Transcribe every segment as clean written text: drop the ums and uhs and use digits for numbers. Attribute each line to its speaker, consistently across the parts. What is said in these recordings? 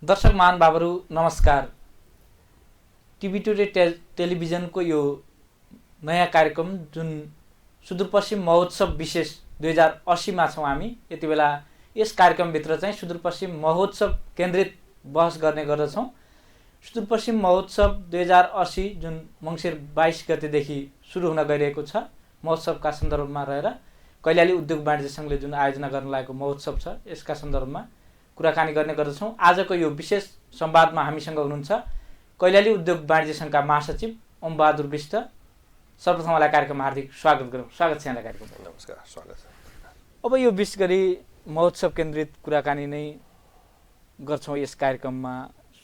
Speaker 1: दर्शक महानुभावहरू नमस्कार। TV today टेलिभिजनको यो नयाँ कार्यक्रम जुन सुदूरपश्चिम महोत्सव विशेष 2080 मा छौँ हामी। यति बेला यस कार्यक्रमभित्र चाहिँ सुदूरपश्चिम महोत्सव केन्द्रित बहस गर्ने गर्दछौँ। सुदूरपश्चिम महोत्सव 2080 जुन मङ्सिर 22 गतेदेखि सुरु हुन गइरहेको छ। महोत्सवका सन्दर्भमा रहेर कैलाली उद्योग वाणिज्य सङ्घले जुन आयोजना गर्न लागेको महोत्सव छ, यसका सन्दर्भमा कुराकानी गर्ने गर्दछौँ। आजको यो विशेष संवादमा हामीसँग हुनुहुन्छ कैलाली उद्योग वाणिज्य सङ्घका महासचिव ओम बहादुर विष्ट। सर्वप्रथम उहाँलाई कार्यक्रममा हार्दिक स्वागत गरौँ। स्वागत छ यहाँलाई कार्यक्रममा।
Speaker 2: नमस्कार, स्वागत छ।
Speaker 1: अब यो विशेष गरी महोत्सव केन्द्रित कुराकानी नै गर्छौँ यस कार्यक्रममा।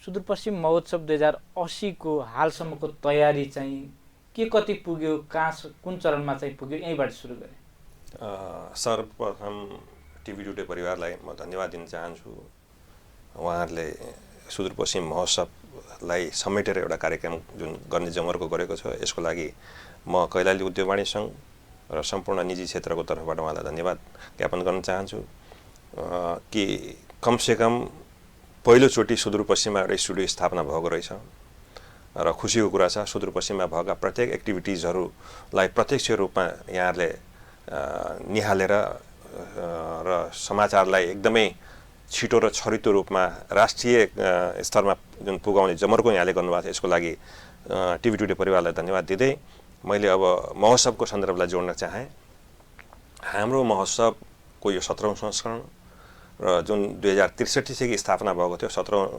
Speaker 1: सुदूरपश्चिम महोत्सव 2080 को हालसम्मको तयारी चाहिँ के कति पुग्यो, कहाँ कुन चरणमा चाहिँ पुग्यो, यहीँबाट सुरु गरेँ।
Speaker 2: सर्वप्रथम टिभी टुडे परिवारलाई म धन्यवाद दिन चाहन्छु। उहाँहरूले सुदूरपश्चिम महोत्सवलाई समेटेर एउटा कार्यक्रम जुन गर्ने जमर्को गरेको छ, यसको लागि म कैलाली उद्योग वाणिज्य सङ्घ र सम्पूर्ण निजी क्षेत्रको तर्फबाट उहाँलाई धन्यवाद ज्ञापन गर्न चाहन्छु कि कमसेकम पहिलोचोटि सुदूरपश्चिममा एउटा स्टुडियो स्थापना भएको रहेछ र खुसीको कुरा छ। सुदूरपश्चिममा भएका प्रत्येक एक्टिभिटिजहरूलाई प्रत्यक्ष रूपमा यहाँहरूले निहालेर र समाचारलाई एकदमै छिटो र छरितो रूपमा राष्ट्रिय स्तरमा जुन पुगाउने जमर्को यहाँले गर्नुभएको छ, यसको लागि टिभी टुडे परिवारलाई धन्यवाद दिँदै मैले अब महोत्सवको सन्दर्भलाई जोड्न चाहेँ। हाम्रो महोत्सवको यो 17औं संस्करण र जुन 2063 देखि स्थापना भएको थियो, 17औं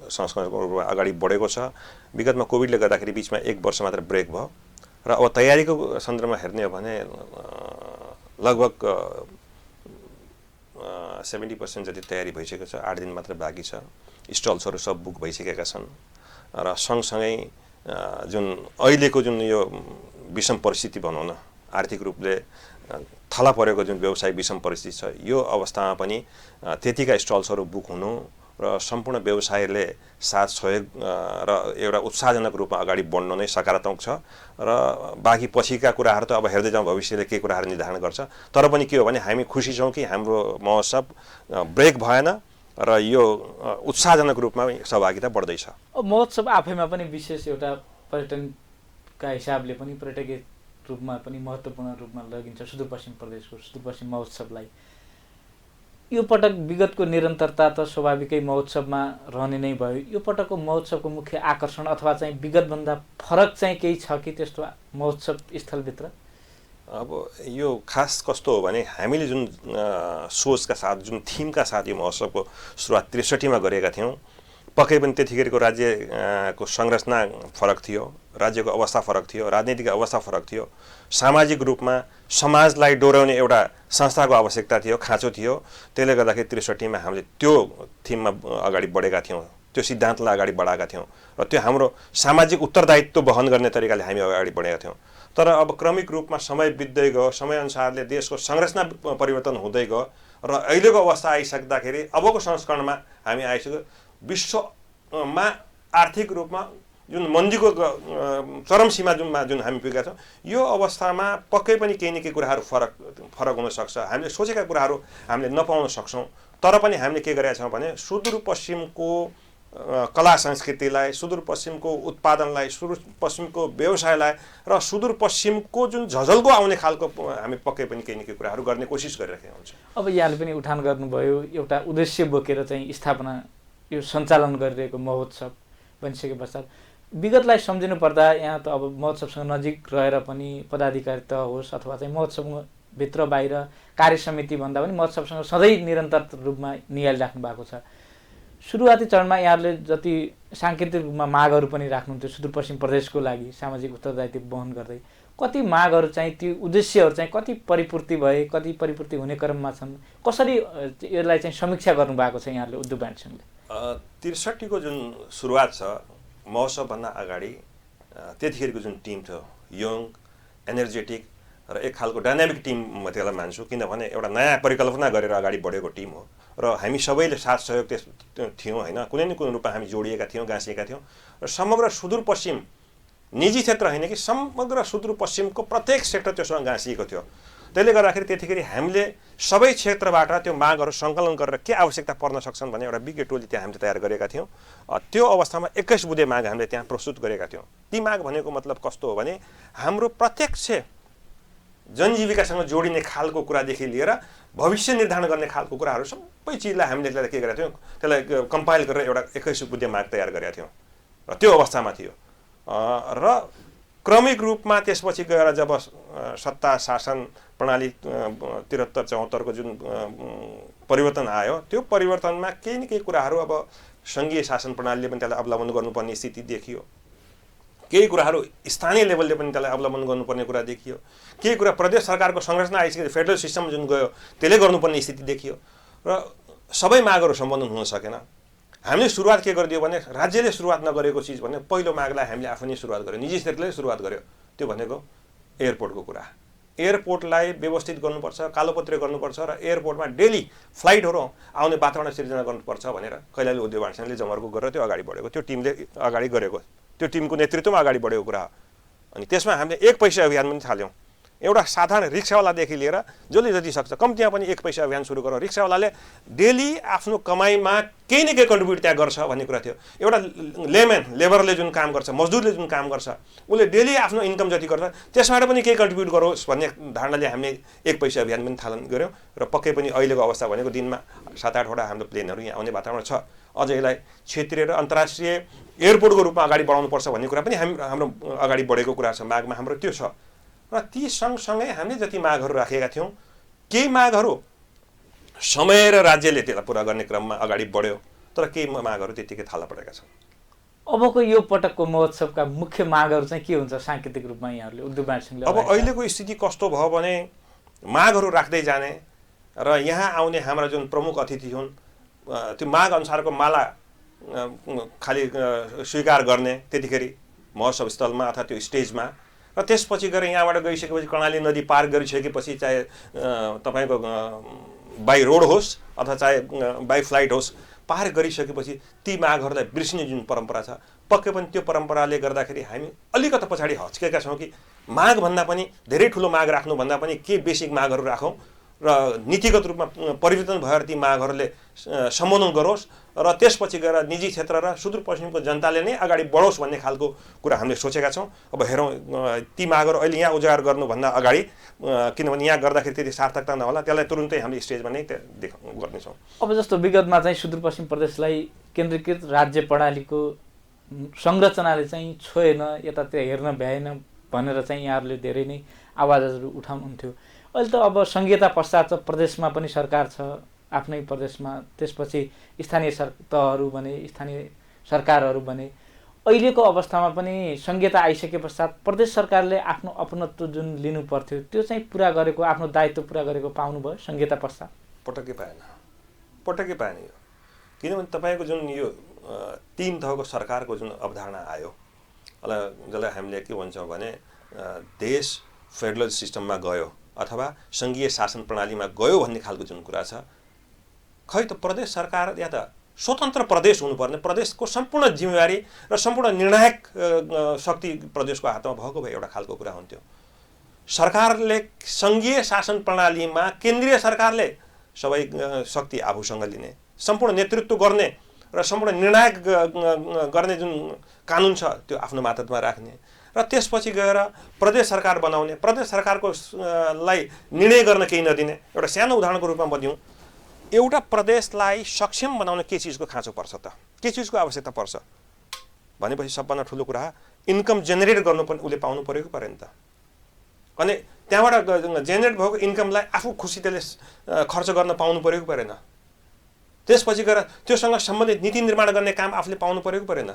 Speaker 2: संस्करणको रूपमा अगाडि बढेको छ। विगतमा कोभिडले गर्दाखेरि बिचमा 1 वर्ष मात्र ब्रेक भयो र अब तयारीको सन्दर्भमा हेर्ने हो भने लगभग 70% जति तयारी भइसकेको छ। 8 दिन मात्र बाँकी छ। स्टल्सहरू सब बुक भइसकेका छन् र सँगसँगै जुन अहिलेको जुन यो विषम परिस्थिति भनौँ न, आर्थिक रूपले थला परेको जुन व्यवसायिक विषम परिस्थिति छ, यो अवस्थामा पनि त्यतिका स्टल्सहरू बुक हुनु र सम्पूर्ण व्यवसायले साथ सहयोग र एउटा उत्साहजनक रूपमा अगाडि बढ्नु नै सकारात्मक छ र बाँकी पछिका कुराहरू त अब हेर्दै जाउँ, भविष्यले के कुराहरू निर्धारण गर्छ। तर पनि के हो भने हामी खुसी छौँ कि हाम्रो महोत्सव ब्रेक भएन र यो उत्साहजनक रूपमा सहभागिता बढ्दैछ।
Speaker 1: अब महोत्सव आफैमा पनि विशेष एउटा पर्यटनका हिसाबले पनि पर्यटकीय रूपमा पनि महत्त्वपूर्ण रूपमा लगिन्छ सुदूरपश्चिम प्रदेशको सुदूरपश्चिम महोत्सवलाई। यो पटक विगतको निरन्तरता त स्वाभाविकै महोत्सवमा रहने नै भयो। यो पटकको महोत्सवको मुख्य आकर्षण अथवा चाहिँ विगतभन्दा फरक चाहिँ केही छ कि त्यस्तो महोत्सव स्थलभित्र?
Speaker 2: अब यो खास कस्तो हो भने हामीले जुन सोचका साथ, जुन थिमका साथ यो महोत्सवको सुरुवात 63 मा गरेका थियौँ, पक्कै पनि त्यतिखेरको राज्यको संरचना फरक थियो, राज्यको अवस्था फरक थियो, राजनीतिक अवस्था फरक थियो, सामाजिक रूपमा समाजलाई डोर्याउने एउटा संस्थाको आवश्यकता थियो, खाँचो थियो। त्यसले गर्दाखेरि 63 मा हामीले त्यो थिममा अगाडि बढेका थियौँ, त्यो सिद्धान्तलाई अगाडि बढाएका थियौँ र त्यो हाम्रो सामाजिक उत्तरदायित्व वहन गर्ने तरिकाले हामी अगाडि बढेका थियौँ। तर अब क्रमिक रूपमा समय बित्दै गयो, समयअनुसारले देशको संरचना परिवर्तन हुँदै गयो र अहिलेको अवस्था आइसक्दाखेरि अबको संस्करणमा हामी आइसक्यो विश्वमा आर्थिक रूपमा जुन मन्दीको चरम सीमा जुन हामी पुगेका छौँ, यो अवस्थामा पक्कै पनि केही न केही कुराहरू फरक हुनसक्छ। हामीले सोचेका कुराहरू हामीले नपाउन सक्छौँ। तर पनि हामीले के गरेका छौँ भने सुदूरपश्चिमको कला संस्कृतिलाई, सुदूरपश्चिमको उत्पादनलाई, सुदूरपश्चिमको व्यवसायलाई र सुदूरपश्चिमको जुन झझल्को आउने खालको हामी पक्कै पनि केही न केही कुराहरू गर्ने कोसिस गरिरहेका हुन्छौँ।
Speaker 1: अब यहाँले पनि उठान गर्नुभयो, एउटा उद्देश्य बोकेर चाहिँ स्थापना यो सञ्चालन गरिरहेको महोत्सव बनिसके पश्चात विगतलाई सम्झिनु पर्दा यहाँ त अब महोत्सवसँग नजिक रहेर पनि पदाधिकारिता होस् अथवा चाहिँ महोत्सवभित्र बाहिर कार्य समिति भन्दा पनि महोत्सवसँग सधैँ निरन्तर रूपमा निहालिराख्नु भएको छ। सुरुवाती चरणमा यहाँहरूले जति साङ्केतिक रूपमा मागहरू पनि राख्नुहुन्थ्यो सुदूरपश्चिम प्रदेशको लागि सामाजिक उत्तरदायित्व वहन गर्दै, कति मागहरू चाहिँ, ती उद्देश्यहरू चाहिँ कति परिपूर्ति भए, कति परिपूर्ति हुने क्रममा छन्, कसरी यसलाई चाहिँ समीक्षा गर्नुभएको छ यहाँहरूले उद्योग वाणिज्य सङ्घले?
Speaker 2: 63 को जुन सुरुवात छ महोत्सवभन्दा अगाडि त्यतिखेरको जुन टिम थियो, यङ, एनर्जेटिक र एक खालको डाइनामिक टिम म त्यसलाई मान्छु, किनभने एउटा नयाँ परिकल्पना गरेर अगाडि बढेको टिम हो र हामी सबैले साथ सहयोग थियौँ होइन, कुनै न कुनै रूपमा हामी जोडिएका थियौँ, गाँसिएका थियौँ र समग्र सुदूरपश्चिम निजी क्षेत्र होइन कि समग्र सुदूरपश्चिमको प्रत्येक सेक्टर त्योसँग गाँसिएको थियो। त्यसले गर्दाखेरि त्यतिखेर हामीले सबै क्षेत्रबाट त्यो मागहरू सङ्कलन गरेर के आवश्यकता पर्न सक्छन् भन्ने एउटा विज्ञ टोली त्यहाँ हामीले तयार गरेका थियौँ। त्यो अवस्थामा 21 बुँदे माग हामीले त्यहाँ प्रस्तुत गरेका थियौँ। ती माग भनेको मतलब कस्तो हो भने हाम्रो प्रत्यक्ष जनजीविकासँग जोडिने खालको कुरादेखि लिएर भविष्य निर्धारण गर्ने खालको कुराहरू सबै चिजलाई हामीले त्यसलाई के गरेका थियौँ, त्यसलाई कम्पाइल गरेर एउटा 21 बुँदे माग तयार गरेका थियौँ र त्यो अवस्थामा थियो। र क्रमिक रूपमा त्यसपछि गएर जब सत्ता शासन प्रणाली 73-74 को जुन परिवर्तन आयो, त्यो परिवर्तनमा केही न केही कुराहरू अब सङ्घीय शासन प्रणालीले पनि त्यसलाई अवलम्बन गर्नुपर्ने स्थिति देखियो, केही कुराहरू स्थानीय लेभलले पनि त्यसलाई अवलम्बन गर्नुपर्ने कुरा देखियो, केही कुरा प्रदेश सरकारको संरचना आइसक्यो, फेडरल सिस्टम जुन गयो त्यसले गर्नुपर्ने स्थिति देखियो र सबै मागहरू सम्बोधन हुन सकेन। हामीले सुरुवात के गरिदियो भने राज्यले सुरुवात नगरेको चिज भने पहिलो मागलाई हामीले आफै नै सुरुवात गर्यो, निजी क्षेत्रले सुरुवात गर्यो। त्यो भनेको एयरपोर्टको कुरा। एयरपोर्टलाई व्यवस्थित गर्नुपर्छ, कालोपत्रे गर्नुपर्छ र एयरपोर्टमा डेली फ्लाइटहरू आउने वातावरण सिर्जना गर्नुपर्छ भनेर कैलाली उद्योग वाणिज्यले जमर्को गरेर त्यो अगाडि बढेको, त्यो टिमले अगाडि गरेको, त्यो टिमको नेतृत्वमा अगाडि बढेको कुरा हो। अनि त्यसमा हामीले 1 पैसा अभियान पनि थाल्यौँ। एउटा साधारण रिक्सावालादेखि लिएर जसले जति सक्छ कम्तीमा पनि 1 पैसा अभियान सुरु गरौँ। रिक्सावालाले डेली आफ्नो कमाइमा केही न केही कन्ट्रिब्युट त्यहाँ गर्छ भन्ने कुरा थियो। एउटा लेबरले जुन काम गर्छ, मजदुरले जुन काम गर्छ, उसले डेली आफ्नो इन्कम जति गर्छ त्यसबाट पनि केही कन्ट्रिब्युट गरोस् भन्ने धारणाले हामीले 1 पैसा अभियान पनि थालन गऱ्यौँ। र पक्कै पनि अहिलेको अवस्था भनेको दिनमा 7-8 वटा हाम्रो प्लेनहरू यहाँ आउने वातावरण छ। अझ यसलाई क्षेत्रीय र अन्तर्राष्ट्रिय एयरपोर्टको रूपमा अगाडि बढाउनुपर्छ भन्ने कुरा पनि हाम्रो अगाडि बढेको कुरा छ। मागमा हाम्रो त्यो छ। र ती सँगसँगै हामीले जति मागहरू राखेका थियौँ, केही मागहरू समय र राज्यले त्यसलाई पुरा गर्ने क्रममा अगाडि बढ्यो, तर केही मागहरू त्यतिकै थाला परेका छन्।
Speaker 1: अबको यो पटकको महोत्सवका मुख्य मागहरू चाहिँ के हुन्छ सांकेतिक रूपमा यहाँहरूले उद्योग वाणिज्यले?
Speaker 2: अब अहिलेको स्थिति कस्तो भयो भने मागहरू राख्दै जाने र यहाँ आउने हाम्रा जुन प्रमुख अतिथि हुन् त्यो माग अनुसारको माला खालि स्वीकार गर्ने त्यतिखेर महोत्सव स्थलमा अथवा त्यो स्टेजमा, र त्यसपछि गएर यहाँबाट गइसकेपछि कर्णाली नदी पार गरिसकेपछि चाहे तपाईँको बाई रोड होस् अथवा चाहे बाई फ्लाइट होस्, पार गरिसकेपछि ती मागहरूलाई बिर्सिने जुन परम्परा छ, पक्कै पनि त्यो परम्पराले गर्दाखेरि हामी अलिकति पछाडि हच्केका छौँ कि मागभन्दा पनि धेरै ठुलो माग राख्नुभन्दा पनि के बेसिक मागहरू राखौँ र नीतिगत रूपमा परिवर्तन भएर ती मागहरूले सम्बोधन गरोस् र त्यसपछि गएर निजी क्षेत्र र सुदूरपश्चिमको जनताले नै अगाडि बढोस् भन्ने खालको कुरा हामीले सोचेका छौँ। अब हेरौँ ती मागहरू अहिले यहाँ उजागर गर्नुभन्दा अगाडि, किनभने यहाँ गर्दाखेरि त्यति सार्थकता नहोला, त्यसलाई तुरुन्तै हामीले स्टेजमा नै गर्नेछौँ।
Speaker 1: अब जस्तो विगतमा चाहिँ सुदूरपश्चिम प्रदेशलाई केन्द्रीकृत राज्य प्रणालीको संरचनाले चाहिँ छोएन, यतातिर हेर्न भ्याएन भनेर चाहिँ यहाँहरूले धेरै नै आवाजहरू उठाउनुहुन्थ्यो। अहिले त अब संघीयता पश्चात प्रदेशमा पनि सरकार छ, आफ्नै प्रदेशमा, त्यसपछि स्थानीय तहहरू भने, स्थानीय सरकारहरू भने, अहिलेको अवस्थामा पनि संघीयता आइसके पश्चात प्रदेश सरकारले आफ्नो अपनत्व जुन लिनु पर्थ्यो त्यो चाहिँ पुरा गरेको, आफ्नो दायित्व पुरा गरेको पाउनुभयो संघीयता पश्चात?
Speaker 2: पटक्कै पाएन यो। किनभने तपाईँको जुन यो 3 तहको सरकारको जुन अवधारणा आयो, जसलाई हामीले के भन्छौँ भने देश फेडरल सिस्टममा गयो अथवा सङ्घीय शासन प्रणालीमा गयो भन्ने खालको जुन कुरा छ, खै त प्रदेश सरकार या त स्वतन्त्र प्रदेश हुनुपर्ने, प्रदेशको सम्पूर्ण जिम्मेवारी र सम्पूर्ण निर्णायक शक्ति प्रदेशको हातमा भएको भए एउटा खालको कुरा हुन्थ्यो। सरकारले सङ्घीय शासन प्रणालीमा केन्द्रीय सरकारले सबै शक्ति आफूसँग लिने, सम्पूर्ण नेतृत्व गर्ने र सम्पूर्ण निर्णायक गर्ने जुन कानुन छ त्यो आफ्नो मातहतमा राख्ने र त्यसपछि गएर प्रदेश सरकार बनाउने, प्रदेश सरकारको लाई निर्णय गर्न केही नदिने। एउटा सानो उदाहरणको रूपमा बदिउँ, एउटा प्रदेशलाई सक्षम बनाउन के चिजको खाँचो पर्छ त, के चिजको आवश्यकता पर्छ भनेपछि सबभन्दा ठुलो कुरा इन्कम जेनेरेट गर्नु पनि उसले पाउनु परेको पऱ्यो नि त। अनि त्यहाँबाट जेनेरेट भएको इन्कमलाई आफू खुसी त्यसले खर्च गर्न पाउनु परेको परेन। त्यसपछि गएर त्योसँग सम्बन्धित नीति निर्माण गर्ने काम आफूले पाउनु परेको परेन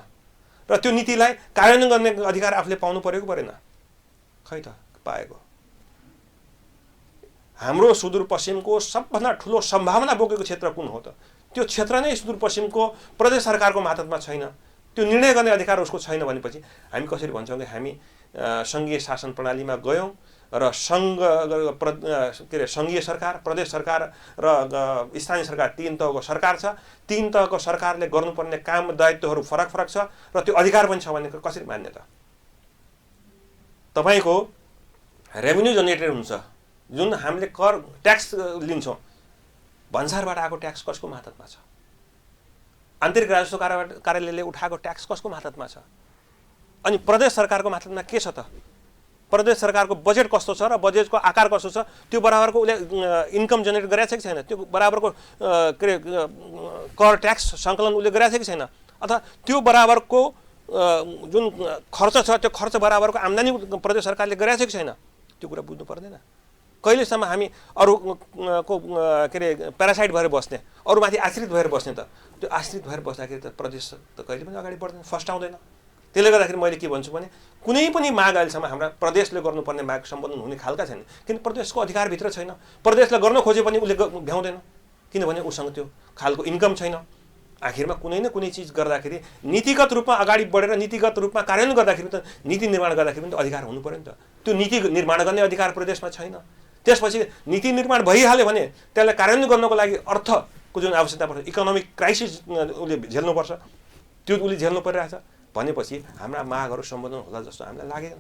Speaker 2: र त्यो नीतिलाई कार्यान्वयन गर्ने अधिकार आफूले पाउनु परेको परेन। खै त पाएको। हाम्रो सुदूरपश्चिमको सबभन्दा ठुलो सम्भावना बोकेको क्षेत्र कुन हो त? त्यो क्षेत्र नै सुदूरपश्चिमको प्रदेश सरकारको मातहतमा छैन, त्यो निर्णय गर्ने अधिकार उसको छैन भनेपछि हामी कसरी भन्छौँ कि हामी सङ्घीय शासन प्रणालीमा गयौँ र सङ्घीय सरकार, प्रदेश सरकार र स्थानीय सरकार 3 तहको सरकार छ। 3 तहको सरकारले गर्नुपर्ने काम दायित्वहरू फरक फरक छ र त्यो अधिकार पनि छ भन्ने कसरी मान्ने त? तपाईँको रेभेन्यू जेनेरेटेड हुन्छ, जुन हामीले कर ट्याक्स लिन्छौँ, भन्सारबाट आएको ट्याक्स कसको मातहतमा छ? आन्तरिक राजस्व कार्यालयले उठाएको ट्याक्स कसको मातहतमा छ? अनि प्रदेश सरकारको मातहतमा के छ त? प्रदेश सरकारको बजेट कस्तो छ र बजेटको आकार कस्तो छ? त्यो बराबरको उसले इन्कम जेनेरेट गरेको छ कि छैन? त्यो बराबरको के अरे कर ट्याक्स सङ्कलन उसले गरेको छ कि छैन? अथवा त्यो बराबरको जुन खर्च छ त्यो खर्च बराबरको आम्दानी प्रदेश सरकारले गरेको छ कि छैन? त्यो कुरा बुझ्नु पर्दैन। कहिलेसम्म हामी अरूको के अरे प्यारासाइट भएर बस्ने, अरूमाथि आश्रित भएर बस्ने त? त्यो आश्रित भएर बस्दाखेरि त प्रदेश त कहिले पनि अगाडि बढ्दैन, फर्स्ट आउँदैन। त्यसले गर्दाखेरि मैले के भन्छु भने कुनै पनि माग अहिलेसम्म हाम्रा प्रदेशले गर्नुपर्ने माग सम्बोधन हुने खालका छैन, किन प्रदेशको अधिकारभित्र छैन। प्रदेशले गर्न खोजे पनि उसले भ्याउँदैन, किनभने उसँग त्यो खालको इन्कम छैन। आखिरमा कुनै न कुनै चिज गर्दाखेरि नीतिगत रूपमा अगाडि बढेर नीतिगत रूपमा कार्यान्वयन गर्दाखेरि त नीति निर्माण गर्दाखेरि पनि त अधिकार हुनु पर्यो नि त। त्यो नीति निर्माण गर्ने अधिकार प्रदेशमा छैन। त्यसपछि नीति निर्माण भइहाल्यो भने त्यसलाई कार्यान्वयन गर्नको लागि अर्थको जुन आवश्यकता पर्छ, इकोनोमिक क्राइसिस उसले झेल्नुपर्छ, त्यो उसले झेल्नु परिरहेछ भनेपछि हाम्रा मागहरू सम्बोधन होला जस्तो हामीलाई लागेन।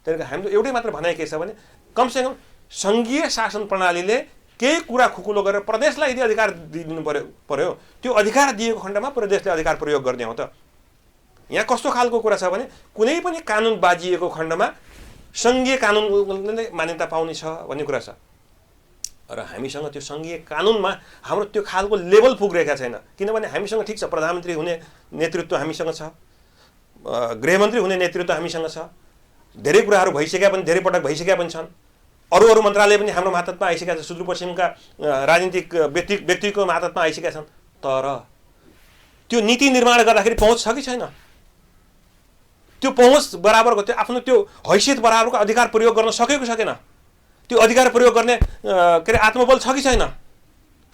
Speaker 2: त्यही कारण हाम्रो एउटै मात्र भनाइ के छ भने कमसेकम सङ्घीय शासन प्रणालीले केही कुरा खुकुलो गरेर प्रदेशलाई यदि अधिकार दिनु पर्यो त्यो अधिकार दिएको खण्डमा प्रदेशले अधिकार प्रयोग गर्ने हो त। यहाँ कस्तो खालको कुरा छ भने कुनै पनि कानुन बाजिएको खण्डमा सङ्घीय कानुनले मान्यता पाउने छ भन्ने कुरा छ र हामीसँग त्यो सङ्घीय कानुनमा हाम्रो त्यो खालको लेभल पुगिरहेका छैन। किनभने हामीसँग ठिक छ प्रधानमन्त्री हुने नेतृत्व हामीसँग छ, गृहमन्त्री हुने नेतृत्व हामीसँग छ, धेरै कुराहरू भइसकेका पनि धेरै पटक भइसकेका पनि छन्। अरू मन्त्रालय पनि हाम्रो मातहतमा आइसकेका छन्, सुदूरपश्चिमका राजनीतिक व्यक्तिको मातहतमा आइसकेका छन्। तर त्यो नीति निर्माण गर्दाखेरि पहुँच छ कि छैन? त्यो पहुँच बराबरको त्यो आफ्नो त्यो हैसियत बराबरको अधिकार प्रयोग गर्न सकेको सकेन? त्यो अधिकार प्रयोग गर्ने के अरे आत्मबल छ कि छैन?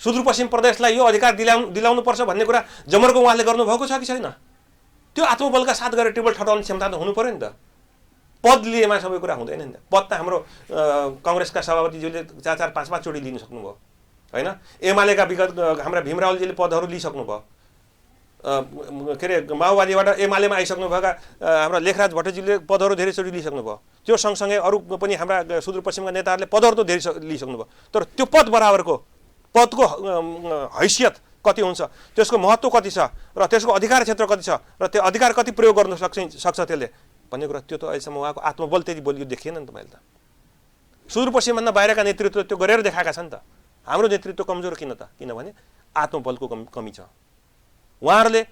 Speaker 2: सुदूरपश्चिम प्रदेशलाई यो अधिकार दिलाउनुपर्छ भन्ने कुरा जमर्को उहाँले गर्नुभएको छ कि छैन? त्यो आत्मबलका साथ गरेर टेबल ठटाउने क्षमता त हुनु पर्यो नि त। पद लिएमा सबै कुरा हुँदैन नि त। पद त हाम्रो कङ्ग्रेसका सभापतिज्यूले 4-5 चोटि लिन सक्नुभयो होइन? एमालेका विगत हाम्रा भीमरावजीले पदहरू लिइसक्नुभयो। के अरे माओवादीबाट एमालेमा आइसक्नुभएका हाम्रा लेखराज भट्टजीले पदहरू धेरैचोटि लिइसक्नुभयो। त्यो सँगसँगै अरू पनि हाम्रा सुदूरपश्चिमका नेताहरूले पदहरू त धेरै लिइसक्नुभयो। तर त्यो पद बराबरको पदको हैसियत कति हुन्छ, त्यसको महत्त्व कति छ र त्यसको अधिकार क्षेत्र कति छ र त्यो अधिकार कति प्रयोग गर्न सक्छ त्यसले भन्ने कुरा त्यो त अहिलेसम्म उहाँको आत्मबल त्यति बलियो देखिएन नि त। मैले त सुदूरपश्चिमभन्दा बाहिरका नेतृत्व त्यो गरेर देखाएका छन् त। हाम्रो नेतृत्व कमजोर किन त? किनभने आत्मबलको कमी छ। उहाँहरूले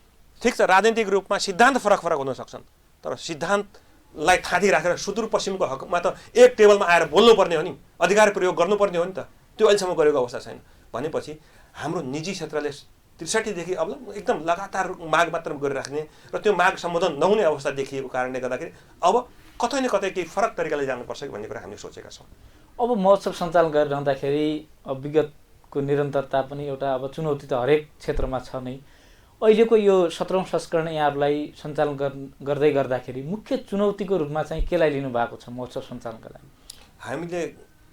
Speaker 2: ठिक छ राजनीतिक रूपमा सिद्धान्त फरक हुन सक्छन्, तर सिद्धान्तलाई थाँती राखेर सुदूरपश्चिमको हकमा त एक टेबलमा आएर बोल्नुपर्ने हो नि, अधिकार प्रयोग गर्नुपर्ने हो नि त। त्यो अहिलेसम्म गरेको अवस्था छैन भनेपछि हाम्रो निजी क्षेत्रले 63देखि अब एकदम लगातार माग मात्र गरिराख्ने र त्यो माग सम्बोधन नहुने अवस्था देखिएको कारणले गर्दाखेरि अब कतै न कतै केही फरक तरिकाले जानुपर्छ भन्ने कुरा हामीले सोचेका छौँ।
Speaker 1: अब महोत्सव सञ्चालन गरिरहँदाखेरि विगतको निरन्तरता पनि एउटा अब चुनौती त हरेक क्षेत्रमा छ नै। अहिलेको यो 17औं संस्करण यहाँहरूलाई सञ्चालन गर्दै गर्दाखेरि मुख्य चुनौतीको रूपमा चाहिँ केलाई लिनु भएको छ महोत्सव सञ्चालनका लागि?
Speaker 2: हामीले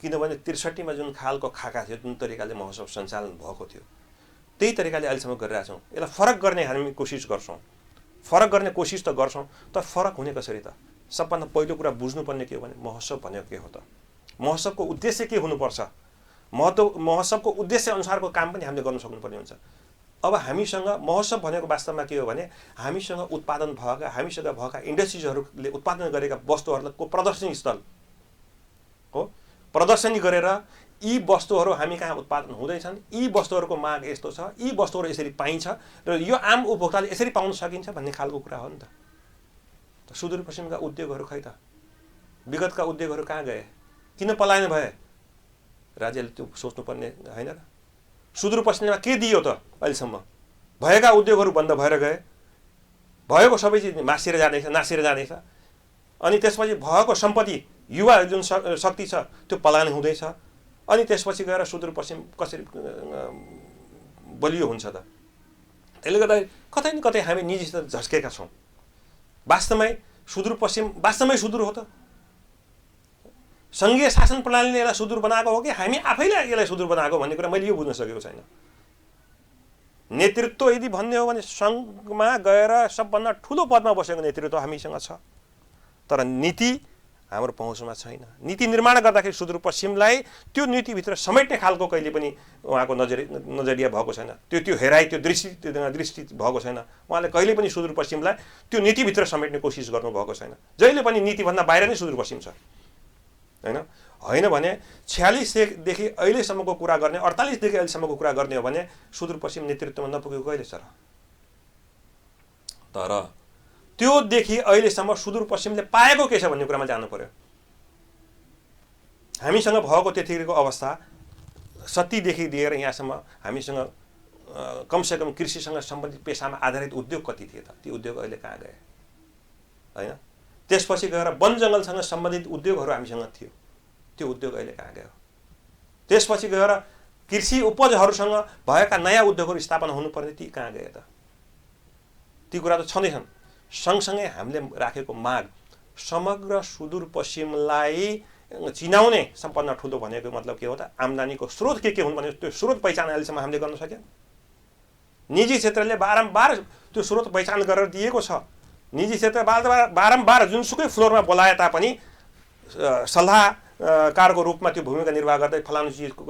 Speaker 2: किनभने 63मा जुन खालको खाका थियो, जुन तरिकाले महोत्सव सञ्चालन भएको थियो त्यही तरिकाले अहिलेसम्म गरिरहेका छौँ। यसलाई फरक गर्ने हामी कोसिस गर्छौँ, फरक गर्ने कोसिस त गर्छौँ, तर फरक हुने कसरी त? सबभन्दा पहिलो कुरा बुझ्नुपर्ने के हो भने महोत्सव भनेको के हो त? महोत्सवको उद्देश्य के हुनुपर्छ? महोत्सवको उद्देश्य अनुसारको काम पनि हामीले गर्न सक्नुपर्ने हुन्छ। अब हामीसँग महोत्सव भनेको वास्तवमा के हो भने हामीसँग उत्पादन भएका इन्डस्ट्रिजहरूले उत्पादन गरेका वस्तुहरूको प्रदर्शनी स्थल हो। प्रदर्शनी गरेर यी वस्तुहरू हामी कहाँ उत्पादन हुँदैछन्, यी वस्तुहरूको माग यस्तो छ, यी वस्तुहरू यसरी पाइन्छ र यो आम उपभोक्ताले यसरी पाउन सकिन्छ भन्ने खालको कुरा हो नि त। सुदूरपश्चिमका उद्योगहरू खै त? विगतका उद्योगहरू कहाँ गए? किन पलायन भए? राज्यले त्यो सोच्नुपर्ने होइन र? सुदूरपश्चिममा के दियो त अहिलेसम्म? भएका उद्योगहरू बन्द भएर गए, भएको सबै चिज नासिएर जाँदैछ। अनि त्यसपछि भएको सम्पत्ति युवा जुन शक्ति छ त्यो पलायन हुँदैछ। अनि त्यसपछि गएर सुदूरपश्चिम कसरी बलियो हुन्छ त? त्यसले गर्दा कतै न कतै हामी निजीसित झस्केका छौँ। वास्तवमै सुदूर हो त? सङ्घीय शासन प्रणालीले यसलाई सुदूर बनाएको हो कि हामी आफैले यसलाई सुदूर बनाएको भन्ने कुरा मैले यो बुझ्न सकेको छैन। नेतृत्व यदि भन्ने हो भने सङ्घमा गएर सबभन्दा ठुलो पदमा बसेको नेतृत्व हामीसँग छ, तर नीति हाम्रो पहुँचमा छैन। नीति निर्माण गर्दाखेरि सुदूरपश्चिमलाई त्यो नीतिभित्र समेट्ने खालको कहिले पनि उहाँको नजरिया भएको छैन। त्यो हेराइ त्यो दृष्टि भएको छैन। उहाँले कहिले पनि सुदूरपश्चिमलाई त्यो नीतिभित्र समेट्ने कोसिस गर्नुभएको छैन। जहिले पनि नीतिभन्दा बाहिर नै सुदूरपश्चिम छ, होइन भने 46 देखि अहिलेसम्मको कुरा गर्ने, 48 देखि अहिलेसम्मको कुरा गर्ने हो भने सुदूरपश्चिम नेतृत्वमा नपुगेको कहिले छ र? तर त्योदेखि अहिलेसम्म सुदूरपश्चिमले पाएको के छ भन्ने कुरामा जानु पर्यो। हामीसँग भएको त्यतिखेरको अवस्था 70 देखि लिएर यहाँसम्म हामीसँग कमसेकम कृषिसँग सम्बन्धित पेसामा आधारित उद्योग कति थिए त? ती उद्योग अहिले कहाँ गए, होइन? त्यसपछि गएर वन जङ्गलसँग सम्बन्धित उद्योगहरू हामीसँग थियो, त्यो उद्योग अहिले कहाँ गयो? त्यसपछि गएर कृषि उपजहरूसँग भएका नयाँ उद्योगहरू स्थापना हुनुपर्ने ती कहाँ गए त? ती कुरा त छँदैछन्। सँगसँगै हामीले राखेको माग समग्र सुदूरपश्चिमलाई चिनाउने सम्पन्न ठुलो भनेको मतलब के हो त? आम्दानीको स्रोत के हुन् भने त्यो स्रोत पहिचान अहिलेसम्म हामीले गर्न सक्यौँ। निजी क्षेत्रले बारम्बार त्यो स्रोत पहिचान गरेर दिएको छ। निजी क्षेत्र बारम्बार जुनसुकै फ्लोरमा बोलाए तापनि सल्लाहकारको रूपमा त्यो भूमिका निर्वाह गर्दै फलानु चिजको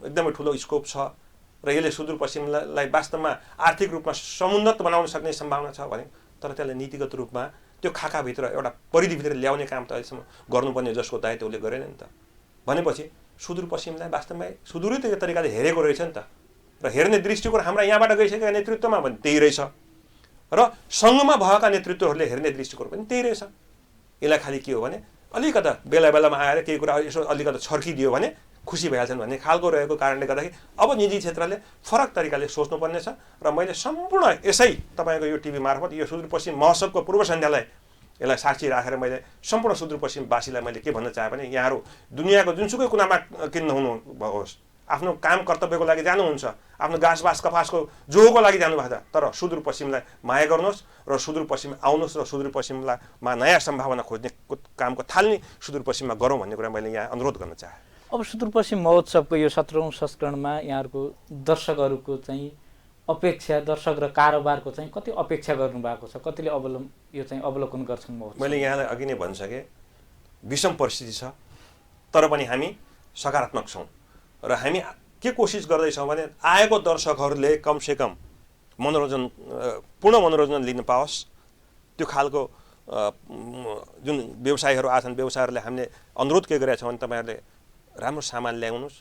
Speaker 2: एकदमै ठुलो स्कोप छ र यसले सुदूरपश्चिमलाई वास्तवमा आर्थिक रूपमा समुन्नत बनाउन सक्ने सम्भावना छ भने, तर त्यसलाई नीतिगत रूपमा त्यो खाकाभित्र एउटा परिधिभित्र ल्याउने काम त अहिलेसम्म गर्नुपर्ने जसको दायित्व उसले गरेन नि त। भनेपछि सुदूरपश्चिमलाई वास्तवमा सुदूरै तरिकाले हेरेको रहेछ नि त। र हेर्ने दृष्टिकोण हाम्रा यहाँबाट गइसकेका नेतृत्वमा पनि त्यही रहेछ र सङ्घमा भएका नेतृत्वहरूले हेर्ने दृष्टिकोण पनि त्यही रहेछ। यसलाई खालि के हो भने अलिकता बेला बेलामा आएर केही कुरा यसो अलिकता छर्किदियो भने खुसी भइहाल्छन् भन्ने खालको रहेको कारणले गर्दाखेरि अब निजी क्षेत्रले फरक तरिकाले सोच्नुपर्नेछ। र मैले सम्पूर्ण यसै तपाईँको यो टिभी मार्फत यो सुदूरपश्चिम महोत्सवको पूर्व सन्ध्यालाई यसलाई साक्षी राखेर मैले सम्पूर्ण सुदूरपश्चिमवासीलाई मैले के भन्न चाहेँ भने यहाँहरू दुनियाँको जुनसुकै कुनामा किन्न हुनुहोस्, आफ्नो काम कर्तव्यको लागि जानुहुन्छ, आफ्नो घाँसबास कपासको जोको लागि जानुभएको छ, तर सुदूरपश्चिमलाई माया गर्नुहोस् र सुदूरपश्चिम आउनुहोस् र सुदूरपश्चिममा नयाँ सम्भावना खोज्ने कामको थाल्ने सुदूरपश्चिममा गरौँ भन्ने कुरा मैले यहाँ अनुरोध गर्न चाहेँ।
Speaker 1: अब सुदूरपश्चिम महोत्सवको यो 17औं संस्करणमा यहाँहरूको दर्शकहरूको चाहिँ अपेक्षा, दर्शक र कारोबारको चाहिँ कति अपेक्षा गर्नुभएको छ? कतिले यो चाहिँ अवलोकन गर्छन् महोत्सव? मैले
Speaker 2: यहाँलाई अघि नै भनिसकेँ, विषम परिस्थिति छ, तर पनि हामी सकारात्मक छौँ र हामी के कोसिस गर्दैछौँ भने आएको दर्शकहरूले कमसेकम मनोरञ्जन, पूर्ण मनोरञ्जन लिन पाओस्। त्यो खालको जुन व्यवसायीहरू आछन्, व्यवसायीहरूले हामीले अनुरोध के गरेका छौँ भने तपाईँहरूले राम्रो सामान ल्याउनुहोस्।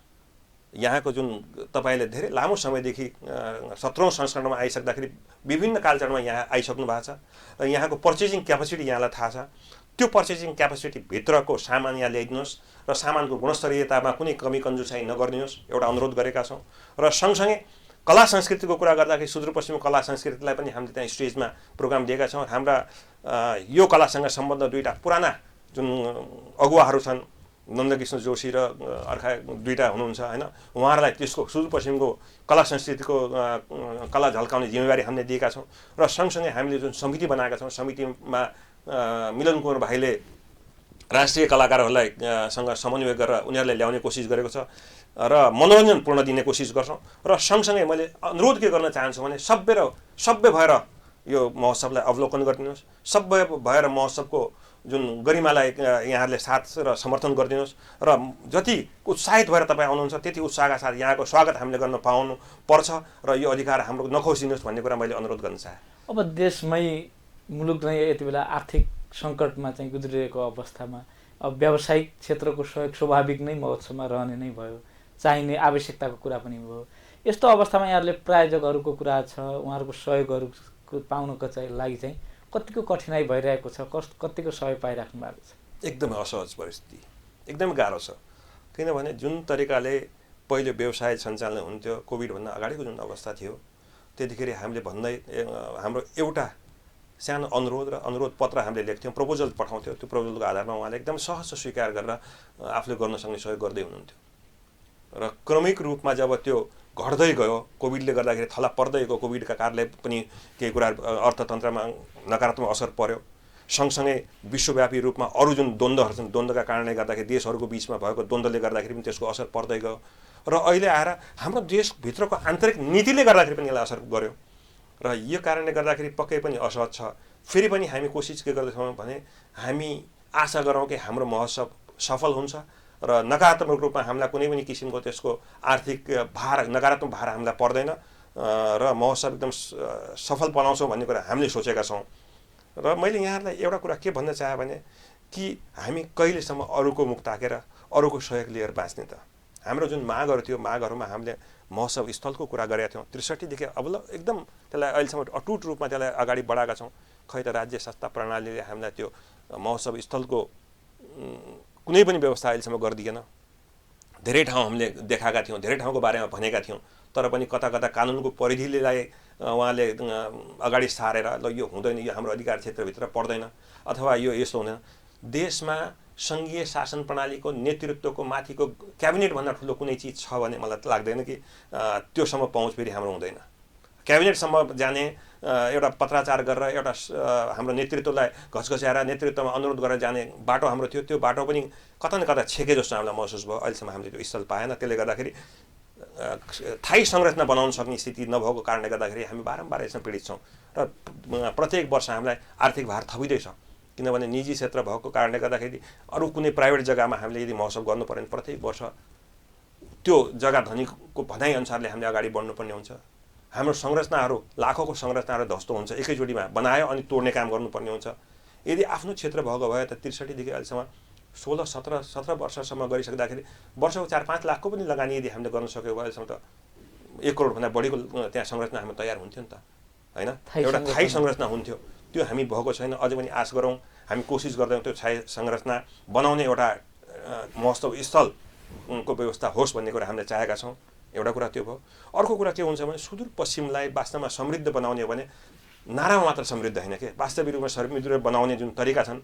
Speaker 2: यहाँको जुन तपाईँले धेरै लामो समयदेखि 17औं संस्करणमा आइसक्दाखेरि विभिन्न कालचरणमा यहाँ आइसक्नु भएको छ र यहाँको पर्चेजिङ क्यापेसिटी यहाँलाई थाहा छ। त्यो पर्चेजिङ क्यापेसिटीभित्रको सामान यहाँ ल्याइदिनुहोस् र सामानको गुणस्तरीयतामा कुनै कमी कन्जुसाइ नगर्दिनुहोस्, एउटा अनुरोध गरेका छौँ। र सँगसँगै कला संस्कृतिको कुरा गर्दाखेरि सुदूरपश्चिम कला संस्कृतिलाई पनि हामीले त्यहाँ स्टेजमा प्रोग्राम दिएका छौँ। हाम्रा यो कलासँग सम्बन्ध दुईवटा पुराना जुन अगुवाहरू छन्, नन्दकृष्ण जोशी र अर्का दुईवटा हुनुहुन्छ, होइन? उहाँहरूलाई त्यसको सुदूरपश्चिमको कला संस्कृतिको कला झल्काउने जिम्मेवारी हामीले दिएका छौँ। र सँगसँगै हामीले जुन समिति बनाएका छौँ, समितिमा मिलन कुमार भाइले राष्ट्रिय कलाकारहरूलाई सँग समन्वय गरेर उनीहरूलाई ल्याउने कोसिस गरेको छ र मनोरञ्जन पूर्ण दिने कोसिस गर्छौँ। र सँगसँगै मैले अनुरोध के गर्न चाहन्छु भने सभ्य भएर यो महोत्सवलाई अवलोकन गरिदिनुहोस्। सभ्य भएर महोत्सवको जुन गरिमालाई यहाँहरूले साथ र समर्थन गरिदिनुहोस् र जति उत्साहित भएर तपाईँ आउनुहुन्छ त्यति उत्साहका साथ यहाँको स्वागत हामीले गर्न पाउनु पर्छ र यो अधिकार हाम्रो नखोसिदिनुहोस् भन्ने कुरा मैले अनुरोध गर्न चाहेँ।
Speaker 1: अब देशमै मुलुक चाहिँ यति बेला आर्थिक सङ्कटमा चाहिँ गुज्रिरहेको अवस्थामा अब व्यावसायिक क्षेत्रको सहयोग स्वाभाविक नै महोत्सवमा रहने नै भयो, चाहिने आवश्यकताको कुरा पनि भयो। यस्तो अवस्थामा यहाँहरूले प्रायोजकहरूको कुरा छ, उहाँहरूको सहयोगहरू पाउनको लागि चाहिँ कतिको कठिनाइ भइरहेको छ, कतिको सहयोग पाइराख्नु भएको छ?
Speaker 2: एकदमै असहज परिस्थिति, एकदमै गाह्रो छ। किनभने जुन तरिकाले पहिले व्यवसाय सञ्चालन हुन्थ्यो, कोभिडभन्दा अगाडिको जुन अवस्था थियो, त्यतिखेर हामीले भन्दै हाम्रो एउटा सानो अनुरोध पत्र हामीले लेख्थ्यौँ, प्रपोजल पठाउँथ्यौँ। त्यो प्रपोजलको आधारमा उहाँले एकदम सहज स्वीकार गरेर आफूले गर्न सक्ने सहयोग गर्दै हुनुहुन्थ्यो। र क्रमिक रूपमा जब त्यो घट्दै गयो, कोभिडले गर्दाखेरि थला पर्दै गयो, कोभिडका कारणले पनि केही कुरा अर्थतन्त्रमा नकारात्मक असर पर्यो। सँगसँगै विश्वव्यापी रूपमा अरू जुन द्वन्द्वहरू छन्, द्वन्द्वका कारणले गर्दाखेरि देशहरूको बिचमा भएको द्वन्द्वले गर्दाखेरि पनि त्यसको असर पर्दै गयो र अहिले आएर हाम्रो देशभित्रको आन्तरिक नीतिले गर्दाखेरि पनि यसलाई असर गर्यो र यो कारणले गर्दाखेरि पक्कै पनि असहज छ। फेरि पनि हामी कोसिस के गर्दैछौँ भने हामी आशा गरौँ कि हाम्रो महोत्सव सफल हुन्छ र नकारात्मक रूपमा हामीलाई कुनै पनि किसिमको त्यसको आर्थिक भार नकारात्मक भार हामीलाई पर्दैन र महोत्सव एकदम सफल बनाउँछौँ भन्ने कुरा हामीले सोचेका छौँ। र मैले यहाँहरूलाई एउटा कुरा के भन्न चाहेँ भने कि हामी कहिलेसम्म अरूको मुख ताकेर अरूको सहयोग लिएर बाँच्ने त। हाम्रो जुन मागहरू थियो मागहरूमा हामीले महोत्सव स्थलको कुरा गरेका थियौँ ६३ देखि अब एकदम त्यसलाई अहिलेसम्म अटुट रूपमा त्यसलाई अगाडि बढाएका छौँ। खै त राज्य सत्ता प्रणालीले हामीलाई त्यो महोत्सव स्थलको कुनै पनि व्यवस्था अहिलेसम्म गरिदिएन। धेरै ठाउँ हामीले देखाएका थियौँ, धेरै ठाउँको बारेमा भनेका थियौँ, तर पनि कता कता कानुनको परिधिलाई उहाँले अगाडि सारेर ल यो हुँदैन, यो हाम्रो अधिकार क्षेत्रभित्र पर्दैन अथवा यो यस्तो हुँदैन। देशमा सङ्घीय शासन प्रणालीको नेतृत्वको माथिको क्याबिनेटभन्दा ठुलो कुनै चिज छ भने मलाई लाग्दैन कि त्योसम्म पहुँच फेरि हाम्रो हुँदैन। क्याबिनेटसम्म जाने एउटा पत्राचार गरेर एउटा हाम्रो नेतृत्वलाई घचघच्याएर नेतृत्वमा अनुरोध गरेर जाने बाटो हाम्रो थियो। त्यो बाटो पनि कता न कता छेके जस्तो हामीलाई महसुस भयो। अहिलेसम्म हामीले त्यो स्थल पाएन। त्यसले गर्दाखेरि थायी संरचना बनाउन सक्ने स्थिति नभएको कारणले गर्दाखेरि हामी बारम्बार यसमा पीडित छौँ र प्रत्येक वर्ष हामीलाई आर्थिक भार थपिँदैछ। किनभने निजी क्षेत्र भएको कारणले गर्दाखेरि अरू कुनै प्राइभेट जग्गामा हामीले यदि महोत्सव गर्नु पर्यो भने प्रत्येक वर्ष त्यो जग्गा धनीको भनाइअनुसारले हामीले अगाडि बढ्नुपर्ने हुन्छ। हाम्रो संरचनाहरू लाखौँको संरचनाहरू ध्वस्त हुन्छ, एकैचोटिमा बनायो अनि तोड्ने काम गर्नुपर्ने हुन्छ। यदि आफ्नो क्षेत्र भएको भए त ६३ देखि अहिलेसम्म 16-17 वर्षसम्म गरिसक्दाखेरि वर्षको 4-5 लाखको पनि लगानी यदि हामीले गर्न सक्यो भए अहिलेसम्म त 1 करोडभन्दा बढीको त्यहाँ संरचना हाम्रो तयार हुन्थ्यो नि त, होइन? एउटा थायी संरचना हुन्थ्यो। त्यो हामी भएको छैन। अझै पनि आश गरौँ, हामी कोसिस गर्दैछौँ त्यो थायी संरचना बनाउने एउटा महोत्सव स्थलको व्यवस्था होस् भन्ने कुरा हामीले चाहेका छौँ। एउटा कुरा त्यो भयो। अर्को कुरा के हुन्छ भने सुदूरपश्चिमलाई वास्तवमा समृद्ध बनाउने हो भने नारामा मात्र समृद्ध होइन के, वास्तविक रूपमा समृद्ध बनाउने जुन तरिका छन्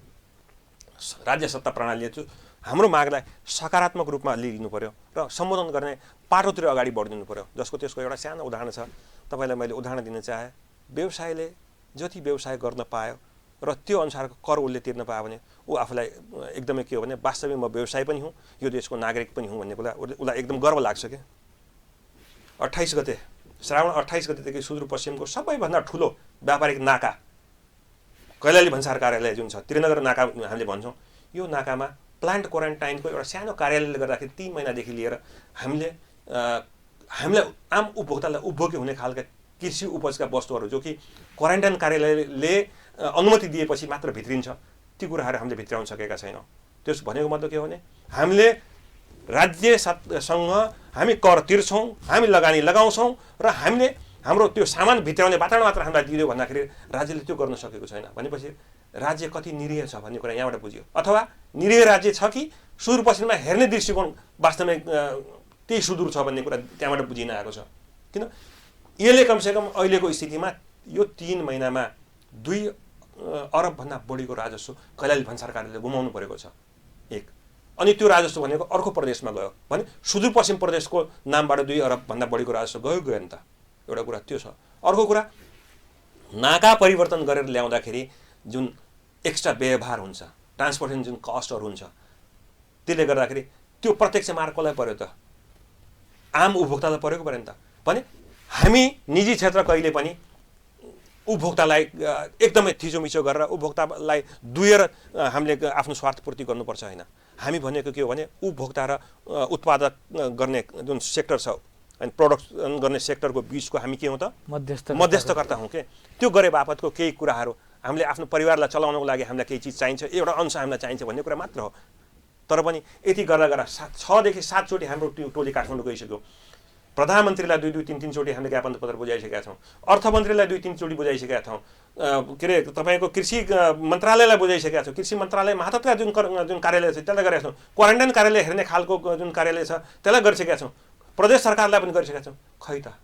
Speaker 2: राज्य सत्ता प्रणालीले चाहिँ हाम्रो मागलाई सकारात्मक रूपमा लिनु पर्यो र सम्बोधन गर्ने पाटोतिर अगाडि बढिदिनु पर्यो। जसको त्यसको एउटा सानो उदाहरण छ, तपाईँलाई मैले उदाहरण दिन चाहे। व्यवसायले जति व्यवसाय गर्न पायो र त्यो अनुसारको कर उसले तिर्न पायो भने ऊ आफूलाई एकदमै के हो भने वास्तविक म व्यवसाय पनि हुँ, यो देशको नागरिक पनि हुँ भन्ने कुरा उसलाई एकदम गर्व लाग्छ क्या। 28 गते श्रावण 28 गतेदेखि सुदूरपश्चिमको सबैभन्दा ठुलो व्यापारिक नाका कैलाली भन्सार कार्यालय जुन छ, त्रिनगर नाका हामीले भन्छौँ, यो नाकामा प्लान्ट क्वारेन्टाइनको एउटा सानो कार्यालयले गर्दाखेरि 3 महिनादेखि लिएर हामीलाई आम उपभोक्तालाई उपभोग्य हुने खालका कृषि उपजका वस्तुहरू जो कि क्वारेन्टाइन कार्यालयले अनुमति दिएपछि मात्र भित्रिन्छ, ती कुराहरू हामीले भित्राउन सकेका छैनौँ। त्यस भनेको मतलब के हो भने हामीले राज्यसँग हामी कर तिर्छौँ, हामी लगानी लगाउँछौँ र हामीले हाम्रो त्यो सामान भित्राउने वातावरण मात्र हामीलाई दियो भन्दाखेरि राज्यले त्यो गर्न सकेको छैन भनेपछि राज्य कति निरीह छ भन्ने कुरा यहाँबाट बुझ्यो। अथवा निरीह राज्य छ कि सुदूरपश्चिममा हेर्ने दृष्टिकोण वास्तवमा त्यही सुदूर छ भन्ने कुरा त्यहाँबाट बुझिन आएको छ। किन यसले कमसेकम अहिलेको स्थितिमा यो 3 महिनामा 2 अरबभन्दा बढीको राजस्व कैलाली भन्सार कार्यालयले गुमाउनु परेको छ। एक अनि त्यो राजस्व भनेको अर्को प्रदेशमा गयो भने सुदूरपश्चिम प्रदेशको नामबाट 2 अरबभन्दा बढीको राजस्व गयो नि त। एउटा कुरा त्यो छ। अर्को कुरा नाका परिवर्तन गरेर ल्याउँदाखेरि जुन एक्स्ट्रा व्यवहार हुन्छ, ट्रान्सपोर्टेसन जुन कस्टहरू हुन्छ, त्यसले गर्दाखेरि त्यो प्रत्यक्ष मार कसलाई पर्यो त? आम उपभोक्तालाई परेको पऱ्यो नि त। भने हामी निजी क्षेत्र कहिले पनि उपभोक्तालाई एकदमै थिचोमिचो गरेर उपभोक्तालाई दुहेर हामीले आफ्नो स्वार्थपूर्ति गर्नुपर्छ होइन। हामी भनेको के हो भने उपभोक्ता र उत्पादक गर्ने जुन सेक्टर छ अनि प्रोडक्सन गर्ने सेक्टरको बिचको हामी के हौँ त? मध्यस्थकर्ता हौँ के। त्यो गरे बापतको केही कुराहरू हामीले आफ्नो परिवारलाई चलाउनको लागि हामीलाई केही चिज चाहिन्छ, एउटा अंश हामीलाई चाहिन्छ भन्ने कुरा मात्र हो। तर पनि यति गर्दा 6 देखि 7 चोटि हाम्रो टोली काठमाडौँ गइसक्यो। प्रधानमन्त्रीलाई 2-3 चोटि हामीले ज्ञापन पत्र बुझाइसकेका छौँ, अर्थमन्त्रीलाई 2-3 चोटि बुझाइसकेका छौँ, के अरे तपाईँको कृषि मन्त्रालयलाई बुझाइसकेका छौँ, कृषि मन्त्रालय महातत्व जुन कार्यालय छ त्यसलाई गरेका छौँ, क्वारेन्टाइन कार्यालय हेर्ने खालको जुन कार्यालय छ त्यसलाई गरिसकेका छौँ, प्रदेश सरकारलाई पनि गरिसकेका छौँ। खै त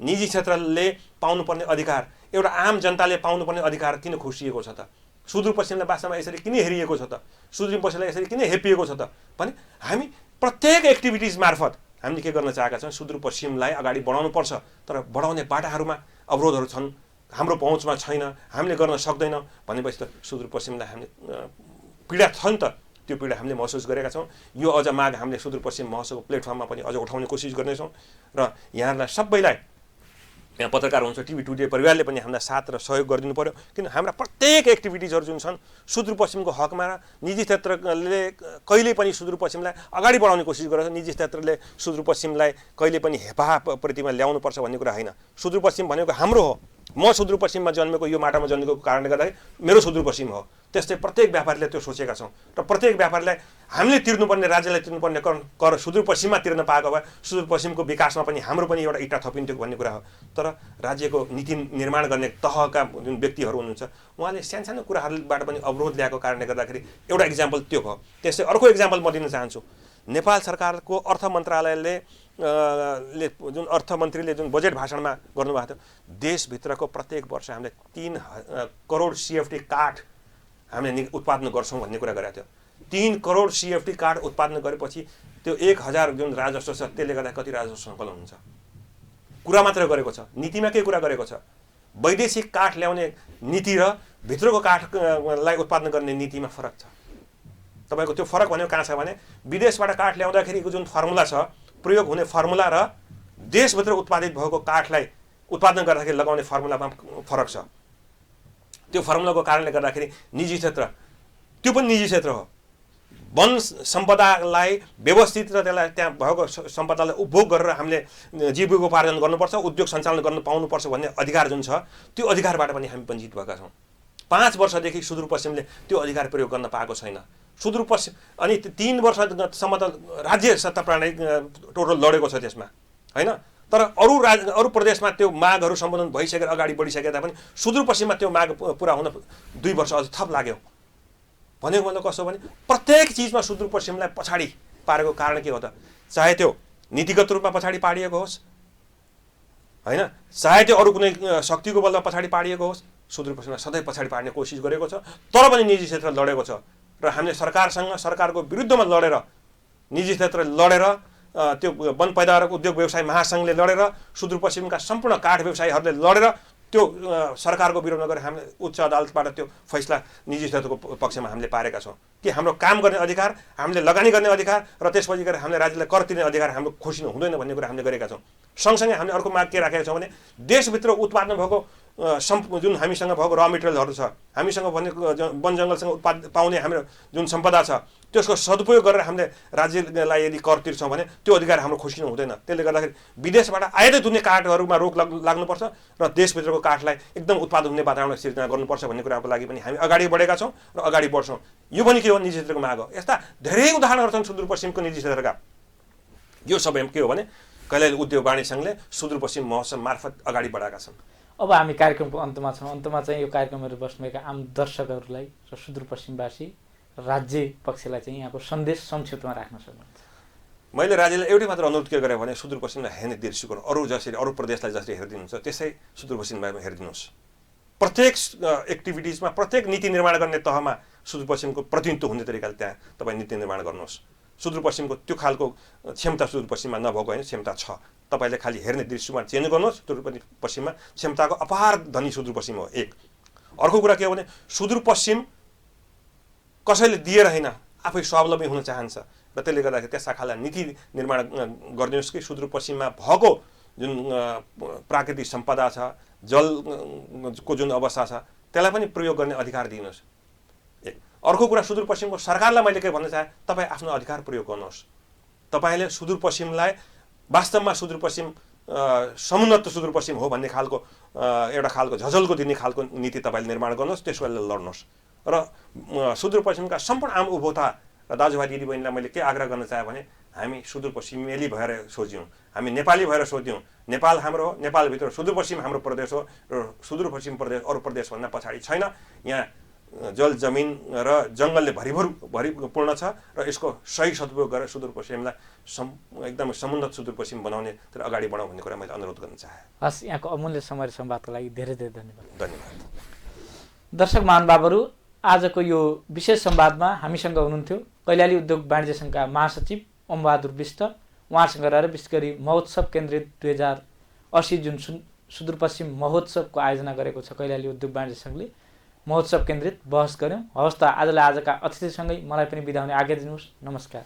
Speaker 2: निजी क्षेत्रले पाउनुपर्ने अधिकार, एउटा आम जनताले पाउनुपर्ने अधिकार किन खुसिएको छ त? सुदूरपश्चिमलाई वास्तवमा यसरी किन हेरिएको छ त? सुदूरपश्चिमलाई यसरी किन हेपिएको छ त? भने हामी प्रत्येक एक्टिभिटिज मार्फत हामीले के गर्न चाहेका छौँ? सुदूरपश्चिमलाई अगाडि बढाउनुपर्छ, तर बढाउने बाटाहरूमा अवरोधहरू छन्, हाम्रो पहुँचमा छैन, हामीले गर्न सक्दैनौँ भनेपछि त सुदूरपश्चिमलाई हामीले पीडा छ नि त। त्यो पीडा हामीले महसुस गरेका छौँ। यो अझ माग हामीले सुदूरपश्चिम महोत्सवको प्लेटफर्ममा पनि अझ उठाउने कोसिस गर्नेछौँ र यहाँहरूलाई सबैलाई यहाँ पत्रकार हुन्छ, टिभी टुडे परिवारले पनि हामीलाई साथ र सहयोग गरिदिनु पर्यो। किन हाम्रा प्रत्येक एक्टिभिटिजहरू जुन छन् सुदूरपश्चिमको हकमा र निजी क्षेत्रले कहिले पनि सुदूरपश्चिमलाई अगाडि बढाउने कोसिस गरेको छ। निजी क्षेत्रले सुदूरपश्चिमलाई कहिले पनि हेपाह प्रतिमा ल्याउनुपर्छ भन्ने कुरा होइन। सुदूरपश्चिम भनेको हाम्रो हो। म सुदूरपश्चिममा जन्मेको, यो माटामा जन्मेको कारणले गर्दाखेरि मेरो सुदूरपश्चिम हो। त्यस्तै प्रत्येक व्यापारीले त्यो सोचेका छौँ र प्रत्येक व्यापारीलाई हामीले तिर्नुपर्ने, राज्यलाई तिर्नुपर्ने कर सुदूरपश्चिममा तिर्न पाएको भए सुदूरपश्चिमको विकासमा पनि हाम्रो पनि एउटा इँटा थपिन्थ्यो भन्ने कुरा हो। तर राज्यको नीति निर्माण गर्ने तहका जुन व्यक्तिहरू हुनुहुन्छ उहाँले सानो कुराहरूबाट पनि अवरोध ल्याएको कारणले गर्दाखेरि एउटा इक्जाम्पल त्यो भयो। त्यस्तै अर्को इक्जाम्पल म दिन चाहन्छु। नेपाल सरकारको अर्थ मन्त्रालयले जुन अर्थमन्त्रीले जुन बजेट भाषणमा गर्नुभएको थियो, देशभित्रको प्रत्येक वर्ष हामीले 3 करोड CFT काठ हामीले उत्पादन गर्छौँ भन्ने कुरा गरेको थियो। 3 करोड CFT काठ उत्पादन गरेपछि त्यो 1000 जुन राजस्व छ त्यसले गर्दा कति राजस्व सङ्कलन हुन्छ? कुरा मात्र गरेको छ, नीतिमा के कुरा गरेको छ? वैदेशिक काठ ल्याउने नीति र भित्रको काठलाई उत्पादन गर्ने नीतिमा फरक छ। तपाईँको त्यो फरक भनेको कहाँ छ भने विदेशबाट काठ ल्याउँदाखेरिको जुन फर्मुला छ, प्रयोग हुने फर्मुला र देशभित्र उत्पादित भएको काठलाई उत्पादन गर्दाखेरि लगाउने फर्मुलामा फरक छ। त्यो फर्मुलाको कारणले गर्दाखेरि निजी क्षेत्र, त्यो पनि निजी क्षेत्र हो, वन सम्पदालाई व्यवस्थित र त्यसलाई त्यहाँ भएको सम्पदालाई उपभोग गरेर हामीले जीविकोपार्जन गर्नुपर्छ, उद्योग सञ्चालन गर्न पाउनुपर्छ भन्ने अधिकार जुन छ, त्यो अधिकारबाट पनि हामी वञ्चित भएका छौँ। 5 वर्षदेखि सुदूरपश्चिमले त्यो अधिकार प्रयोग गर्न पाएको छैन। सुदूरपश्चिम अनि 3 वर्षसम्म त राज्य सत्ता प्रणाली टोटल लडेको छ त्यसमा, होइन? तर अरू प्रदेशमा त्यो मागहरू सम्बोधन भइसकेर अगाडि बढिसके तापनि सुदूरपश्चिममा त्यो माग पुरा हुन 2 वर्ष अझ थप लाग्यो। भनेको मतलब कस्तो भने प्रत्येक चिजमा सुदूरपश्चिमलाई पछाडि पारेको कारण के हो त? चाहे त्यो नीतिगत रूपमा पछाडि पारिएको होस्, होइन, चाहे त्यो अरू कुनै शक्तिको बलमा पछाडि पारिएको होस्, सुदूरपश्चिमलाई सधैँ पछाडि पार्ने कोसिस गरेको छ। तर पनि निजी क्षेत्र लडेको छ र हामीले सरकारसँग, सरकारको विरुद्धमा लडेर, निजी क्षेत्र लडेर, त्यो वन पैदावार उद्योग व्यवसाय महासङ्घले लडेर, सुदूरपश्चिमका सम्पूर्ण काठ व्यवसायीहरूले लडेर त्यो सरकारको विरोधमा गरेर हामीले उच्च अदालतबाट त्यो फैसला निजी क्षेत्रको पक्षमा हामीले पारेका छौँ कि हाम्रो काम गर्ने अधिकार, हामीले लगानी गर्ने अधिकार र त्यसपछि गएर हामीले राज्यलाई कर तिर्ने अधिकार हाम्रो खोसिनु हुँदैन भन्ने कुरा हामीले गरेका छौँ। सँगसँगै हामीले अर्को माग के राखेका छौँ भने देशभित्र उत्पादन भएको जुन हामीसँग भएको र मेटेरियलहरू छ, हामीसँग भनेको वन जङ्गलसँग पाउने हाम्रो जुन सम्पदा छ, त्यसको सदुपयोग गरेर हामीले राज्यलाई यदि कर तिर्छौँ भने त्यो अधिकार हाम्रो खोसिनु हुँदैन। त्यसले गर्दाखेरि विदेशबाट आयात हुने काठहरूमा रोक लाग्नुपर्छ र देशभित्रको काठलाई एकदम उत्पादन हुने वातावरण सिर्जना गर्नुपर्छ भन्ने कुराको लागि पनि हामी अगाडि बढेका छौँ र अगाडि बढ्छौँ। यो पनि के हो? निजी क्षेत्रको माग हो। यस्ता धेरै उदाहरणहरू छन् सुदूरपश्चिमको निजी क्षेत्रका। यो सबै के हो भने कैलाली उद्योग वाणिज्य सङ्घले सुदूरपश्चिम महोत्सव मार्फत अगाडि बढाएका छन्।
Speaker 1: अब हामी कार्यक्रमको अन्तमा छौँ। अन्तमा चाहिँ यो कार्यक्रमहरू बस्नुभएका आम दर्शकहरूलाई र सुदूरपश्चिमवासी राज्य पक्षलाई चाहिँ यहाँको सन्देश संक्षिप्तमा राख्न सक्नुहुन्छ।
Speaker 2: मैले राज्यलाई एउटै मात्र अनुरोध के गरेँ भने सुदूरपश्चिमलाई हेर्ने दृष्टिकोण अरू प्रदेशलाई जसरी हेरिदिनुहुन्छ त्यसै सुदूरपश्चिमलाई हेरिदिनुहोस्। प्रत्येक एक्टिभिटिजमा, प्रत्येक नीति निर्माण गर्ने तहमा सुदूरपश्चिमको प्रतिनिधित्व हुने तरिकाले त्यहाँ तपाईँ नीति निर्माण गर्नुहोस्। सुदूरपश्चिमको त्यो खालको क्षमता सुदूरपश्चिममा नभएको होइन, क्षमता छ। तपाईँले खालि हेर्ने दृष्टिकोण चेन्ज गर्नुहोस्। सुदूरपश्चिममा क्षमताको अपार धनी सुदूरपश्चिम हो। एक अर्को कुरा के हो भने सुदूरपश्चिम कसैले दिएर होइन, आफै स्वावलम्बी हुन चाहन्छ र त्यसले गर्दाखेरि त्यस शाखालाई नीति निर्माण गरिदिनुहोस् कि सुदूरपश्चिममा भएको जुन प्राकृतिक सम्पदा छ, जलको जुन अवस्था छ त्यसलाई पनि प्रयोग गर्ने अधिकार दिनुहोस्। एक अर्को कुरा सुदूरपश्चिमको सरकारलाई मैले के भन्न चाहे, तपाईँ आफ्नो अधिकार प्रयोग गर्नुहोस्। तपाईँले सुदूरपश्चिमलाई वास्तवमा सुदूरपश्चिम समुन्नत सुदूरपश्चिम हो भन्ने खालको एउटा खालको झझल्को दिने खालको नीति तपाईँले निर्माण गर्नुहोस्, त्यसको लागि लड्नुहोस्। र सुदूरपश्चिमका सम्पूर्ण आम उपभोक्ता र दाजुभाइ दिदीबहिनीलाई मैले के आग्रह गर्न चाहेँ भने हामी सुदूरपश्चिमेली भएर सोच्यौँ, हामी नेपाली भएर सोच्यौँ। नेपाल हाम्रो हो, नेपालभित्र सुदूरपश्चिम हाम्रो प्रदेश हो र सुदूरपश्चिम प्रदेश अरू प्रदेशभन्दा पछाडि छैन। यहाँ जल जमिन र जङ्गलले भरिपूर्ण छ र यसको सही सदुपयोग गरेर सुदूरपश्चिमलाई एकदमै समुन्नत सुदूरपश्चिम बनाउने तर अगाडि बढाउँ भन्ने कुरा मैले अनुरोध गर्न चाहेँ।
Speaker 1: हस्, यहाँको अमूल्य समय संवादको लागि धेरै धेरै धन्यवाद।
Speaker 2: धन्यवाद।
Speaker 1: दर्शक महानुभावहरू, आजको यो विशेष संवादमा हामीसँग हुनुहुन्थ्यो कैलाली उद्योग वाणिज्य सङ्घका महासचिव ओमबहादुर विष्ट। उहाँसँग रहेर विशेष गरी महोत्सव केन्द्रित 2080 जुन सुदूरपश्चिम महोत्सवको आयोजना गरेको छ कैलाली उद्योग वाणिज्य सङ्घले, महोत्सव केन्द्रित बहस गऱ्यौँ। हवस् त, आजलाई आजका अतिथिसँगै मलाई पनि बिदा हुने आज्ञा दिनुहोस्। नमस्कार।